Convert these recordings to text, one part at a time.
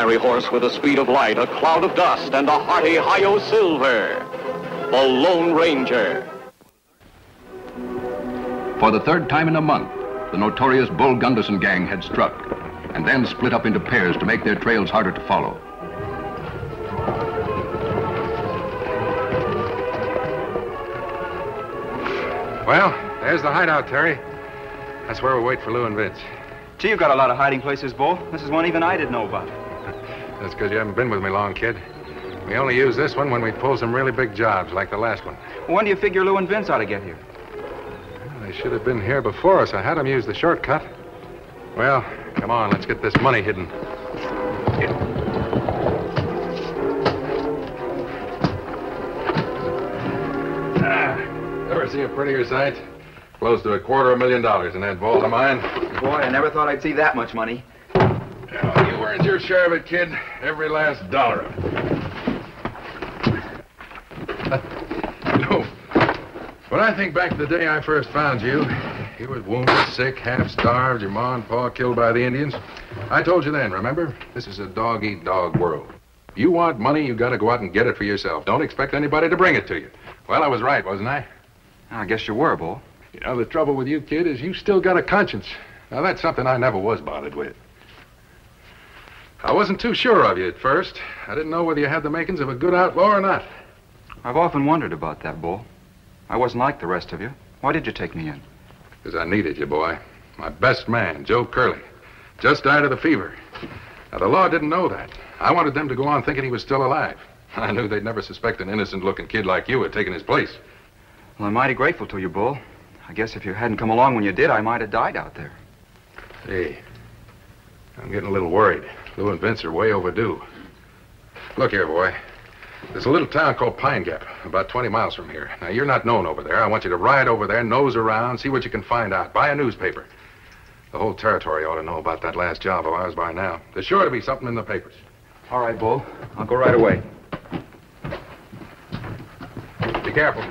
fiery horse with the speed of light, a cloud of dust, and a hearty Hi-Yo Silver, the Lone Ranger. For the third time in a month, the notorious Bull Gunderson gang had struck, and then split up into pairs to make their trails harder to follow. Well, there's the hideout, Terry. That's where we'll wait for Lou and Vince. Gee, you've got a lot of hiding places, Bull. This is one even I didn't know about. That's because you haven't been with me long, kid. We only use this one when we pull some really big jobs, like the last one. Well, when do you figure Lou and Vince ought to get here? Well, they should have been here before us. I had them use the shortcut. Well, come on, let's get this money hidden. Ever see a prettier sight? Close to $250,000 in that vault of mine. Boy, I never thought I'd see that much money. Well, you earned your share of it, kid. Every last dollar of it. No. When I think back to the day I first found you, you were wounded, sick, half-starved, your ma and pa killed by the Indians. I told you then, remember? This is a dog-eat-dog world. If you want money, you got to go out and get it for yourself. Don't expect anybody to bring it to you. Well, I was right, wasn't I? I guess you were, Bull. You know, the trouble with you, kid, is you still got a conscience. Now, that's something I never was bothered with. I wasn't too sure of you at first. I didn't know whether you had the makings of a good outlaw or not. I've often wondered about that, Bull. I wasn't like the rest of you. Why did you take me in? Because I needed you, boy. My best man, Joe Curley. Just died of the fever. Now, the law didn't know that. I wanted them to go on thinking he was still alive. I knew they'd never suspect an innocent-looking kid like you had taken his place. Well, I'm mighty grateful to you, Bull. I guess if you hadn't come along when you did, I might have died out there. Hey, I'm getting a little worried. Lou and Vince are way overdue. Look here, boy. There's a little town called Pine Gap, about 20 miles from here. Now, you're not known over there. I want you to ride over there, nose around, see what you can find out. Buy a newspaper. The whole territory ought to know about that last job of ours by now. There's sure to be something in the papers. All right, Bull. I'll go right away. Be careful.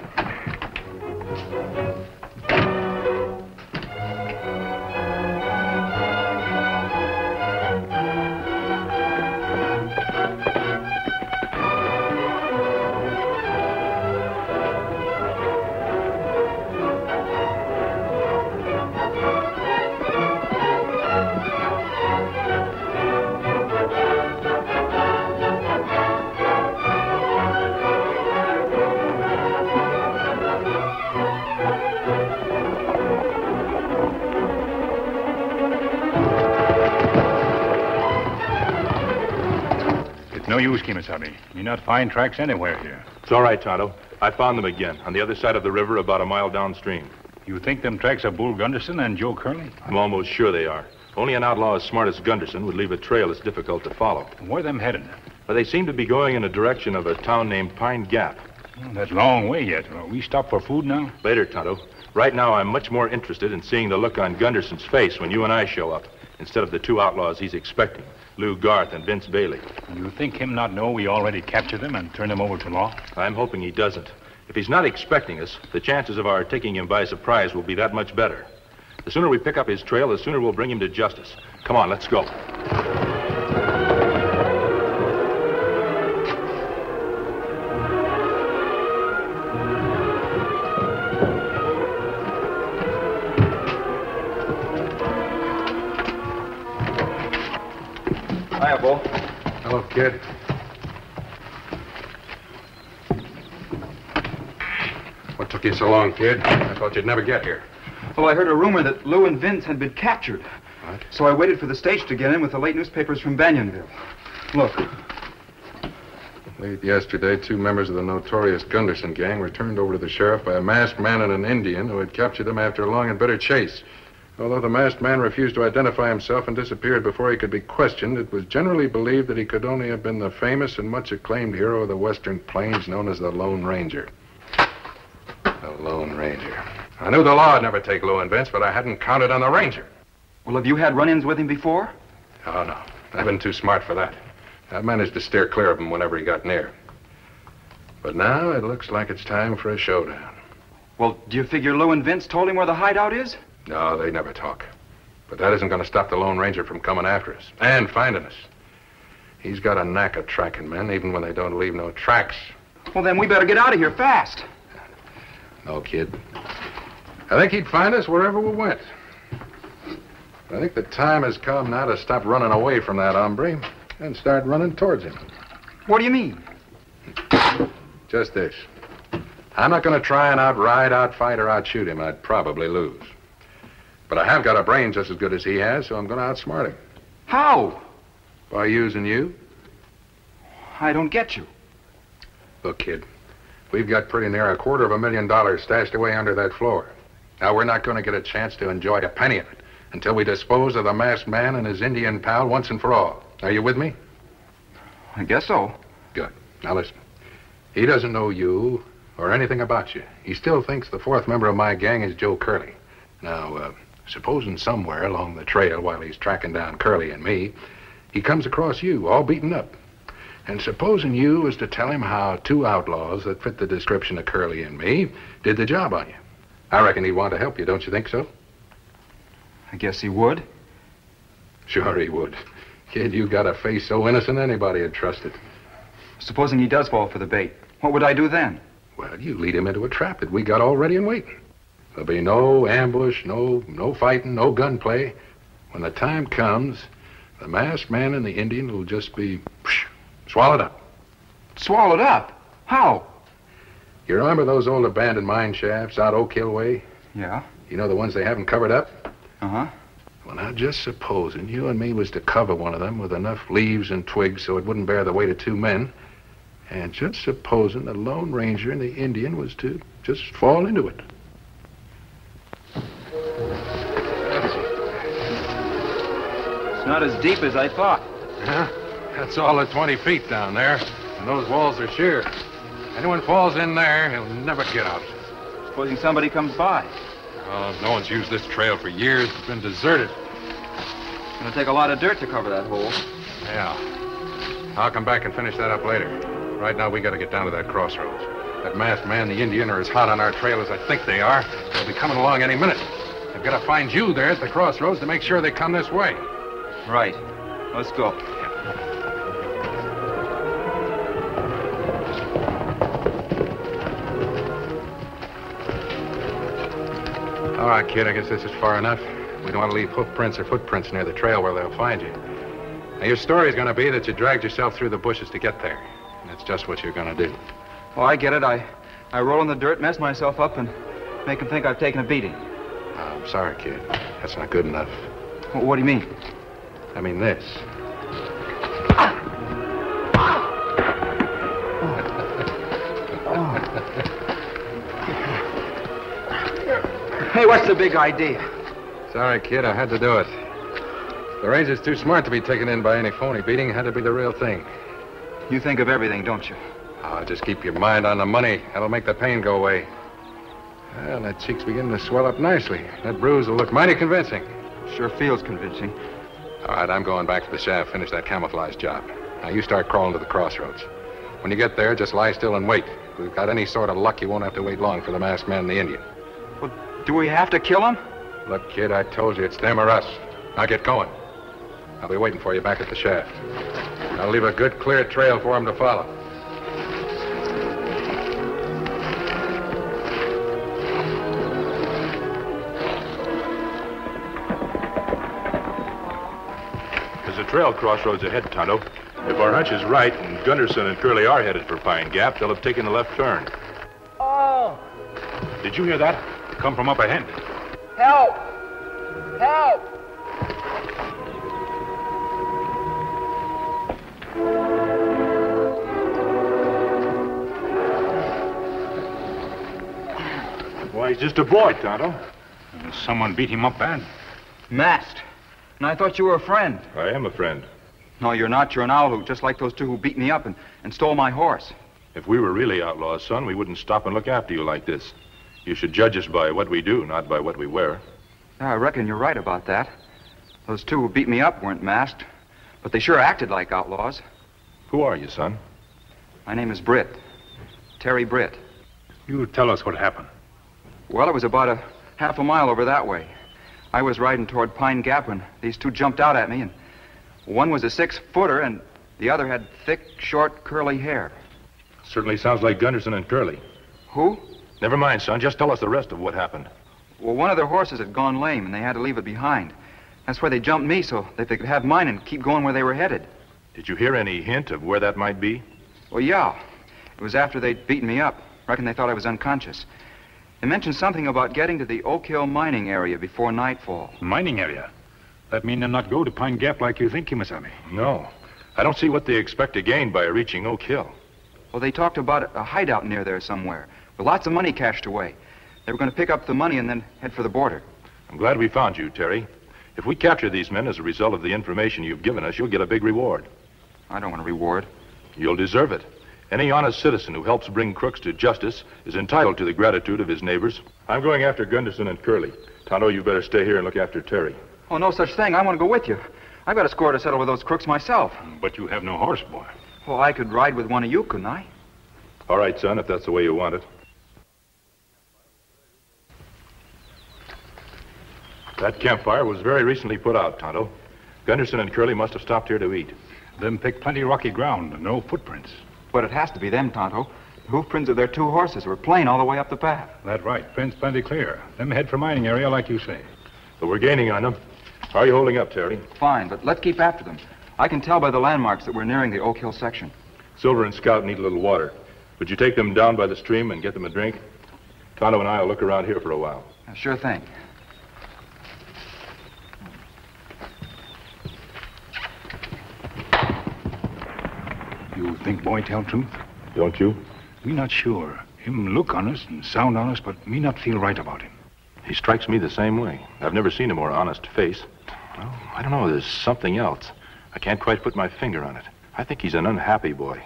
No use, Kimasabi. You not find tracks anywhere here. It's all right, Tonto. I found them again, on the other side of the river, about a mile downstream. You think them tracks are Bull Gunderson and Joe Curley? I'm almost sure they are. Only an outlaw as smart as Gunderson would leave a trail that's difficult to follow. Where them headed? But they seem to be going in the direction of a town named Pine Gap. Well, that's a long way yet. We stop for food now? Later, Tonto. Right now, I'm much more interested in seeing the look on Gunderson's face when you and I show up, instead of the two outlaws he's expecting, Lou Garth and Vince Bailey. You think him not know we already captured them and turned them over to law? I'm hoping he doesn't. If he's not expecting us, the chances of our taking him by surprise will be that much better. The sooner we pick up his trail, the sooner we'll bring him to justice. Come on, let's go. Hiya, Bull. Hello, kid. What took you so long, kid? I thought you'd never get here. Well, I heard a rumor that Lou and Vince had been captured. What? So I waited for the stage to get in with the late newspapers from Banyanville. Look. Late yesterday, 2 members of the notorious Gunderson gang were turned over to the sheriff by a masked man and an Indian who had captured them after a long and bitter chase. Although the masked man refused to identify himself and disappeared before he could be questioned, it was generally believed that he could only have been the famous and much acclaimed hero of the Western Plains known as the Lone Ranger. The Lone Ranger. I knew the law would never take Lou and Vince, but I hadn't counted on the Ranger. Well, have you had run-ins with him before? Oh, no. I've been too smart for that. I managed to steer clear of him whenever he got near. But now it looks like it's time for a showdown. Well, do you figure Lou and Vince told him where the hideout is? No, they never talk. But that isn't going to stop the Lone Ranger from coming after us and finding us. He's got a knack of tracking men, even when they don't leave no tracks. Well, then we better get out of here fast. No, kid. I think he'd find us wherever we went. I think the time has come now to stop running away from that hombre and start running towards him. What do you mean? Just this. I'm not going to try and outride, outfight, or outshoot him. I'd probably lose. But I have got a brain just as good as he has, so I'm going to outsmart him. How? By using you. I don't get you. Look, kid, we've got pretty near $250,000 stashed away under that floor. Now, we're not going to get a chance to enjoy a penny of it until we dispose of the masked man and his Indian pal once and for all. Are you with me? I guess so. Good. Now, listen. He doesn't know you or anything about you. He still thinks the fourth member of my gang is Joe Curley. Now, supposing somewhere along the trail while he's tracking down Curley and me, he comes across you, all beaten up. And supposing you was to tell him how two outlaws that fit the description of Curley and me did the job on you. I reckon he'd want to help you, don't you think so? I guess he would. Sure he would. Kid, you got a face so innocent anybody would trust it. Supposing he does fall for the bait, what would I do then? Well, you lead him into a trap that we got all ready and waiting. There'll be no ambush, no fighting, no gunplay. When the time comes, the masked man and the Indian will just be swallowed up. Swallowed up? How? You remember those old abandoned mine shafts out Oak Hill way? Yeah. You know the ones they haven't covered up? Uh-huh. Well, now, just supposing you and me was to cover one of them with enough leaves and twigs so it wouldn't bear the weight of two men, and just supposing the Lone Ranger and the Indian was to just fall into it. It's not as deep as I thought. Huh? That's all of 20 feet down there, and those walls are sheer. Anyone falls in there, he'll never get out. Supposing somebody comes by. Oh, no one's used this trail for years. It's been deserted. It's gonna take a lot of dirt to cover that hole. Yeah. I'll come back and finish that up later. Right now, we got to get down to that crossroads. That masked man, the Indian, are as hot on our trail as I think they are. They'll be coming along any minute. I've got to find you there at the crossroads to make sure they come this way. Right. Let's go. All right, kid, I guess this is far enough. We don't want to leave hoofprints or footprints near the trail where they'll find you. Now, your story's going to be that you dragged yourself through the bushes to get there. And that's just what you're going to do. Oh, I get it. I roll in the dirt, mess myself up, and make them think I've taken a beating. I'm sorry, kid. That's not good enough. What do you mean? I mean this. Hey, what's the big idea? Sorry, kid. I had to do it. The Ranger's too smart to be taken in by any phony beating. It had to be the real thing. You think of everything, don't you? Oh, just keep your mind on the money. That'll make the pain go away. Well, that cheek's beginning to swell up nicely. That bruise will look mighty convincing. Sure feels convincing. All right, I'm going back to the shaft, finish that camouflage job. Now, you start crawling to the crossroads. When you get there, just lie still and wait. If we've got any sort of luck, you won't have to wait long for the masked man and the Indian. Well, do we have to kill him? Look, kid, I told you, it's them or us. Now get going. I'll be waiting for you back at the shaft. I'll leave a good, clear trail for him to follow. There's a trail crossroads ahead, Tonto. If our hunch is right and Gunderson and Curley are headed for Pine Gap, they'll have taken the left turn. Oh! Did you hear that? Come from up ahead. Help! Help! Why, he's just a boy, Tonto. Someone beat him up bad. Masked. And I thought you were a friend. I am a friend. No, you're not. You're an owl, just like those two who beat me up and stole my horse. If we were really outlaws, son, we wouldn't stop and look after you like this. You should judge us by what we do, not by what we wear. Yeah, I reckon you're right about that. Those two who beat me up weren't masked, but they sure acted like outlaws. Who are you, son? My name is Britt. Terry Britt. You tell us what happened. Well, it was about a half a mile over that way. I was riding toward Pine Gap when these two jumped out at me, and one was a 6-footer, and The other had thick, short, curly hair. Certainly sounds like Gunderson and Curly. Who? Never mind, son. Just tell us the rest of what happened. Well, one of their horses had gone lame, and they had to leave it behind. That's why they jumped me, so that they could have mine and keep going where they were headed. Did you hear any hint of where that might be? Well, yeah. It was after they'd beaten me up. Reckon they thought I was unconscious. They mentioned something about getting to the Oak Hill mining area before nightfall. Mining area? That mean they'll not go to Pine Gap like you think, Kimasabi? No. I don't see what they expect to gain by reaching Oak Hill. Well, they talked about a hideout near there somewhere, with lots of money cached away. They were going to pick up the money and then head for the border. I'm glad we found you, Terry. If we capture these men as a result of the information you've given us, you'll get a big reward. I don't want a reward. You'll deserve it. Any honest citizen who helps bring crooks to justice is entitled to the gratitude of his neighbors. I'm going after Gunderson and Curly. Tonto, you better stay here and look after Terry. Oh, no such thing. I want to go with you. I've got a score to settle with those crooks myself. But you have no horse, boy. Well, I could ride with one of you, couldn't I? All right, son, if that's the way you want it. That campfire was very recently put out, Tonto. Gunderson and Curly must have stopped here to eat. Them picked plenty rocky ground and no footprints. But it has to be them, Tonto. The hoof prints of their two horses were plain all the way up the path. That's right. Prints plenty clear. Them head for mining area like you say. But we're gaining on them. How are you holding up, Terry? Fine, but let's keep after them. I can tell by the landmarks that we're nearing the Oak Hill section. Silver and Scout need a little water. Would you take them down by the stream and get them a drink? Tonto and I will look around here for a while. Sure thing. You think boy tell truth? Don't you? We not sure. Him look honest and sound honest, but me not feel right about him. He strikes me the same way. I've never seen a more honest face. Well, I don't know. There's something else. I can't quite put my finger on it. I think he's an unhappy boy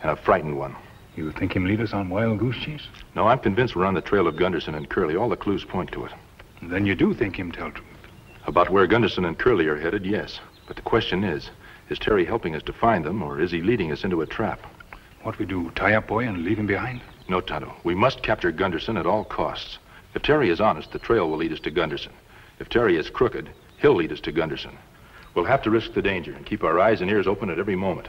and a frightened one. You think him lead us on wild goose chase? No, I'm convinced we're on the trail of Gunderson and Curly. All the clues point to it. Then you do think him tell truth. About where Gunderson and Curly are headed, yes. But the question is Terry helping us to find them, or is he leading us into a trap? What we do, tie up boy and leave him behind? No, Tonto. We must capture Gunderson at all costs. If Terry is honest, the trail will lead us to Gunderson. If Terry is crooked, he'll lead us to Gunderson. We'll have to risk the danger and keep our eyes and ears open at every moment.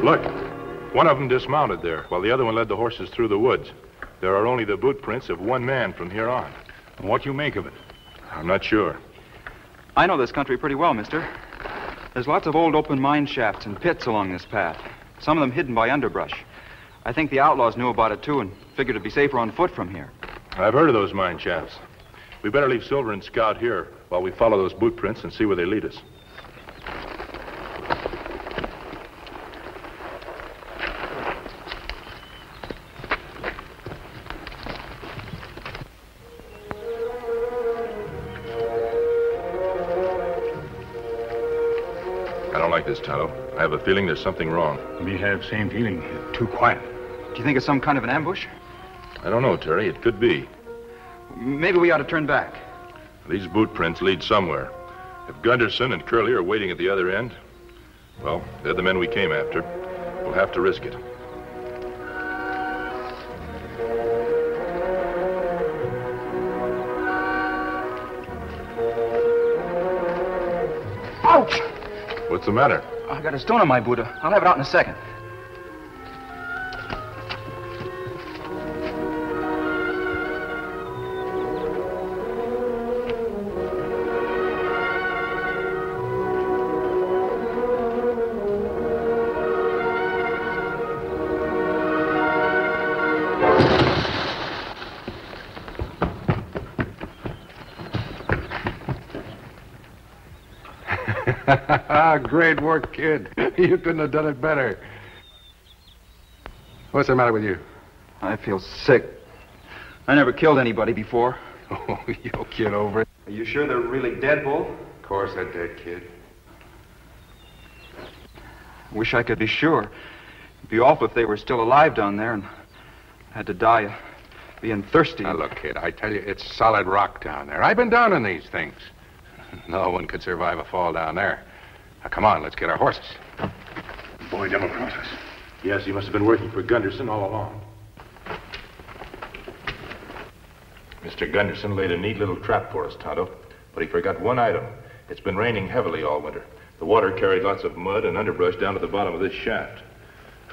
Look, one of them dismounted there, while the other one led the horses through the woods. There are only the boot prints of one man from here on. And what you make of it? I'm not sure. I know this country pretty well, mister. There's lots of old open mine shafts and pits along this path. Some of them hidden by underbrush. I think the outlaws knew about it, too, and figured it'd be safer on foot from here. I've heard of those mine shafts. We better leave Silver and Scout here while we follow those boot prints and see where they lead us. I don't like this, Tonto. I have a feeling there's something wrong. Me have same feeling. Too quiet. Do you think it's some kind of an ambush? I don't know, Terry. It could be. Maybe we ought to turn back. These boot prints lead somewhere. If Gunderson and Curly are waiting at the other end, well, they're the men we came after. We'll have to risk it. Ouch! What's the matter? I got a stone on my boot. I'll have it out in a second. Great work, kid. You couldn't have done it better. What's the matter with you? I feel sick. I never killed anybody before. Oh, you'll get over it. Are you sure they're really dead, Bull? Of course they're dead, kid. Wish I could be sure. It'd be awful if they were still alive down there and had to die being thirsty. Now, look, kid, I tell you, it's solid rock down there. I've been down in these things. No one could survive a fall down there. Now, come on, let's get our horses. Boy double cross us. Yes, he must have been working for Gunderson all along. Mr. Gunderson laid a neat little trap for us, Tonto, but he forgot one item. It's been raining heavily all winter. The water carried lots of mud and underbrush down to the bottom of this shaft.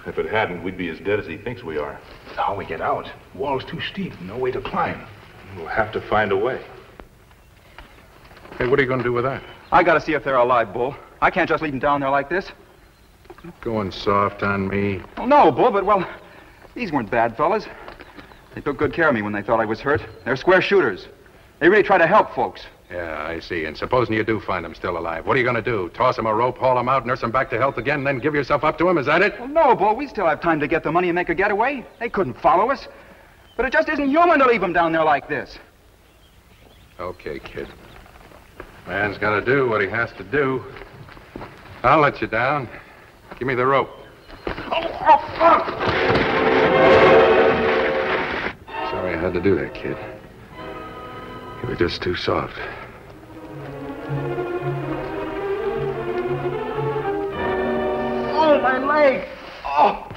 If it hadn't, we'd be as dead as he thinks we are. How we get out? Wall's too steep. No way to climb. We'll have to find a way. Hey, what are you going to do with that? I gotta see if they're alive, Bull. I can't just leave them down there like this. Going soft on me. Well, no, Bull, but, well, these weren't bad fellas. They took good care of me when they thought I was hurt. They're square shooters. They really try to help folks. Yeah, I see. And supposing you do find them still alive, what are you going to do? Toss them a rope, haul them out, nurse them back to health again, and then give yourself up to them? Is that it? Well, no, Bull. We still have time to get the money and make a getaway. They couldn't follow us. But it just isn't human to leave them down there like this. Okay, kid. Man's got to do what he has to do. I'll let you down. Give me the rope. Sorry I had to do that, kid. You were just too soft. Oh, my leg! Oh!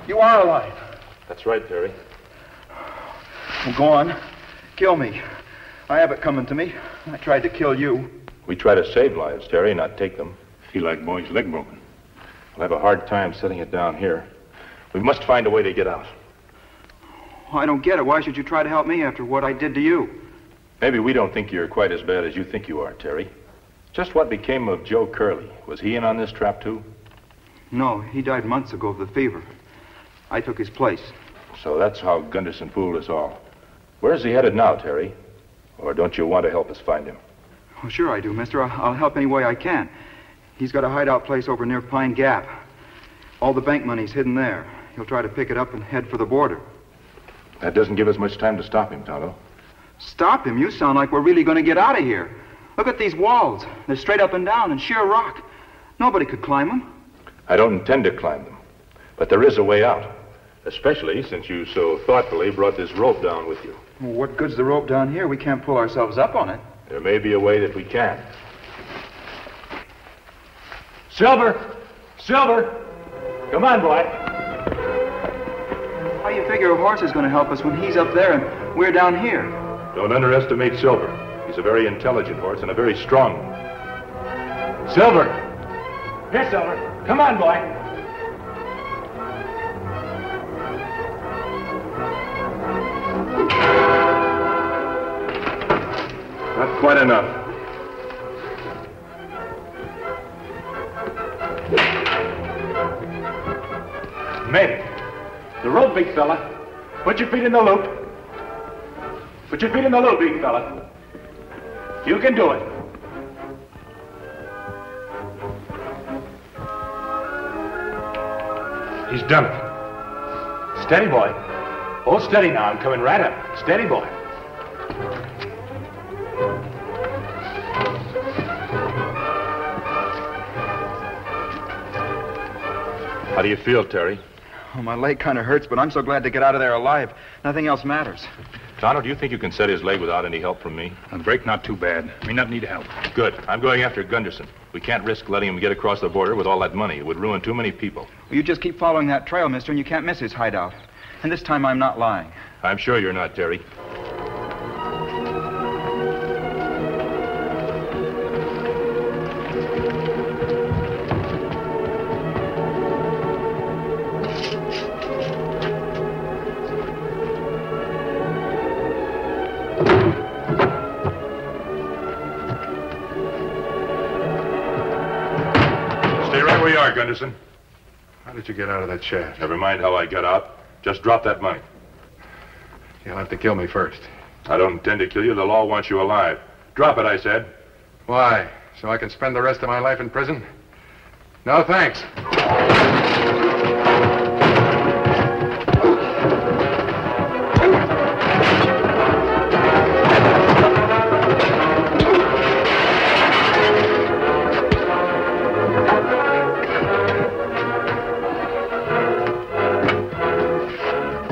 You are alive. That's right, Terry. Well, go on. Kill me. I have it coming to me. I tried to kill you. We try to save lives, Terry, not take them. Feel like boy's leg broken. We'll have a hard time setting it down here. We must find a way to get out. I don't get it. Why should you try to help me after what I did to you? Maybe we don't think you're quite as bad as you think you are, Terry. Just what became of Joe Curley? Was he in on this trap, too? No, he died months ago of the fever. I took his place. So that's how Gunderson fooled us all. Where's he headed now, Terry? Or don't you want to help us find him? Oh, sure I do, mister. I'll help any way I can. He's got a hideout place over near Pine Gap. All the bank money's hidden there. He'll try to pick it up and head for the border. That doesn't give us much time to stop him, Tonto. Stop him? You sound like we're really going to get out of here. Look at these walls. They're straight up and down and sheer rock. Nobody could climb them. I don't intend to climb them. But there is a way out. Especially since you so thoughtfully brought this rope down with you. Well, what good's the rope down here? We can't pull ourselves up on it. There may be a way that we can. Silver! Silver! Come on, boy. How you figure a horse is going to help us when he's up there and we're down here? Don't underestimate Silver. He's a very intelligent horse and a very strong one. Silver! Here, Silver. Come on, boy. Not quite enough. Made it. The rope, big fella. Put your feet in the loop. Put your feet in the loop, big fella. You can do it. He's done it. Steady, boy. Hold steady now. I'm coming right up. Steady, boy. How do you feel, Terry? Oh, my leg kind of hurts, but I'm so glad to get out of there alive. Nothing else matters. Tonto, do you think you can set his leg without any help from me? The break not too bad. We not need help. Good. I'm going after Gunderson. We can't risk letting him get across the border with all that money. It would ruin too many people. Well, you just keep following that trail, mister, and you can't miss his hideout. And this time I'm not lying. I'm sure you're not, Terry. Gunderson. How did you get out of that shaft? Never mind how I got out. Just drop that money. You'll have to kill me first. I don't intend to kill you. The law wants you alive. Drop it, I said. Why? So I can spend the rest of my life in prison? No, thanks.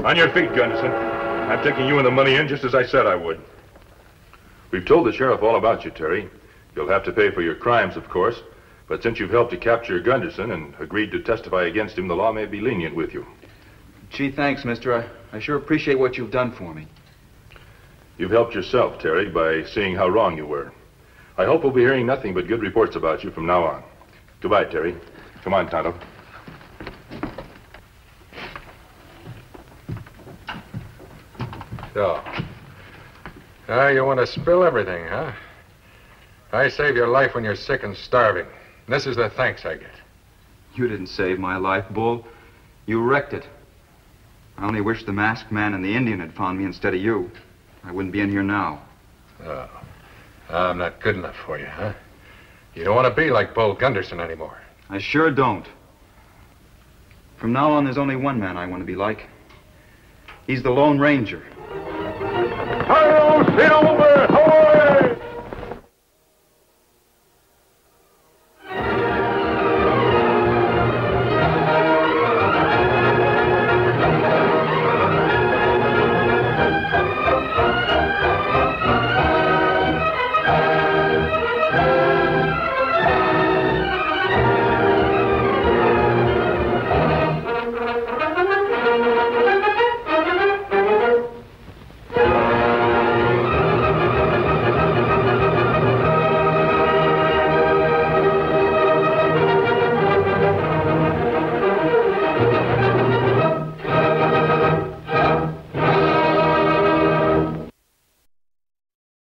On your feet, Gunderson. I'm taking you and the money in just as I said I would. We've told the sheriff all about you, Terry. You'll have to pay for your crimes, of course. But since you've helped to capture Gunderson and agreed to testify against him, the law may be lenient with you. Gee, thanks, mister. I sure appreciate what you've done for me. You've helped yourself, Terry, by seeing how wrong you were. I hope we'll be hearing nothing but good reports about you from now on. Goodbye, Terry. Come on, Tonto. So. You want to spill everything, huh? I save your life when you're sick and starving. This is the thanks I get. You didn't save my life, Bull. You wrecked it. I only wish the masked man and the Indian had found me instead of you. I wouldn't be in here now. Oh. I'm not good enough for you, huh? You don't want to be like Bull Gunderson anymore. I sure don't. From now on, there's only one man I want to be like. He's the Lone Ranger. Hi-yo, sit over!